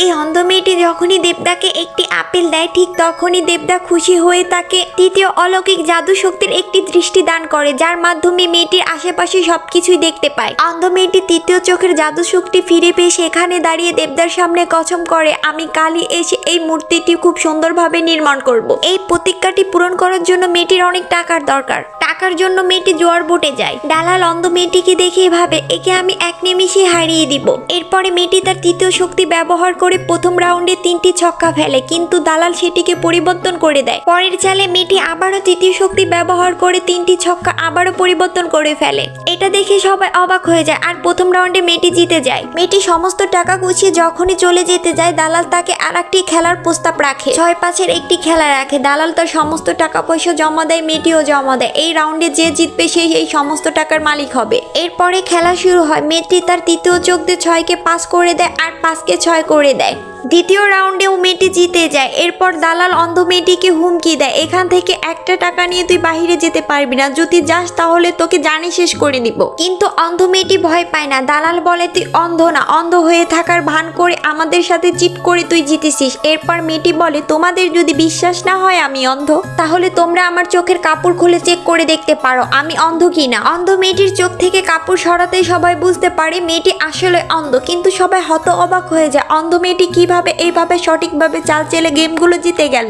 এই অন্ধ মেয়েটি যখনই দেবদাকে একটি আপেল দেয় ঠিক তখনই দেবদা খুশি হয়ে তাকে তৃতীয় অলৌকিক জাদু শক্তির একটি দৃষ্টি দান করে, যার মাধ্যমে মেয়েটির আশেপাশে সবকিছুই দেখতে পায়। অন্ধ মেয়েটি তৃতীয় চোখের জাদু শক্তি ফিরে পেয়ে সেখানে দাঁড়িয়ে দেবদার সামনে কসম করে, আমি কালই এসে এই মূর্তিটি খুব সুন্দরভাবে নির্মাণ করব। এই প্রতিজ্ঞাটি পূরণ করার জন্য মেয়েটির অনেক টাকার দরকার। টাকার জন্য মেয়েটি জোয়ার বোটে যায়। দালাল অন্ধ মেয়েটিকে দেখে ভাবে একে আমি এক নিমিষে হারিয়ে দিব। এরপরে মেয়েটি তার তৃতীয় শক্তি ব্যবহার করে প্রথম রাউন্ডে 3টি ছক্কা ফেলে, কিন্তু দালাল সেটিকে পরিবর্তন করে দেয়। পরের চালে মেয়েটি আবারও তৃতীয় শক্তি ব্যবহার করে 3টি ছক্কা আবারও পরিবর্তন করে ফেলে। এটা দেখে সবাই অবাক হয়ে যায় আর প্রথম রাউন্ডে মেয়েটি জিতে যায়। মেয়েটি সমস্ত টাকা গুছিয়ে যখনই চলে যেতে যায় দালাল তাকে আর একটি খেলার প্রস্তাব রাখে। 6-5-এর একটি খেলা রাখে। দালাল তার সমস্ত টাকা পয়সা জমা দেয়, মেয়েটিও জমা দেয়। এই রাউন্ডে যে জিতবে সেই এই সমস্ত টাকার মালিক হবে। এরপরে খেলা শুরু হয়। মেয়েটি তার তৃতীয় চোখ দিয়ে 6কে 5 করে দেয় আর 5কে 6 করে দেয়। দ্বিতীয় রাউন্ডেও মেয়েটি জিতে যায়। এরপর দালাল অন্ধ মেয়েটিকে হুমকি দেয়, এখান থেকে একটা টাকা নিয়ে তুই বাহিরে যেতে পারবি না, যদি যাস তাহলে তোকে জানি শেষ করে দিব। কিন্তু অন্ধ মেয়েটি ভয় পায় না। দালাল বলে তুই অন্ধ না, অন্ধ হয়ে থাকার ভান করে আমাদের সাথে চিট করে তুই জিতেছিস। এরপর মেয়েটি বলে তোমাদের যদি বিশ্বাস না হয় আমি অন্ধ, তাহলে তোমরা আমার চোখের কাপড় খুলে চেক করে দেখতে পারো আমি অন্ধ কিনা। অন্ধ মেয়েটির চোখ থেকে কাপড় সরাতে সবাই বুঝতে পারে মেয়েটি আসলে অন্ধ, কিন্তু সবাই হত অবাক হয়ে যায় অন্ধ মেয়েটি কিভাবে এইভাবে সঠিকভাবে চাল চেলে গেমগুলো জিতে গেল।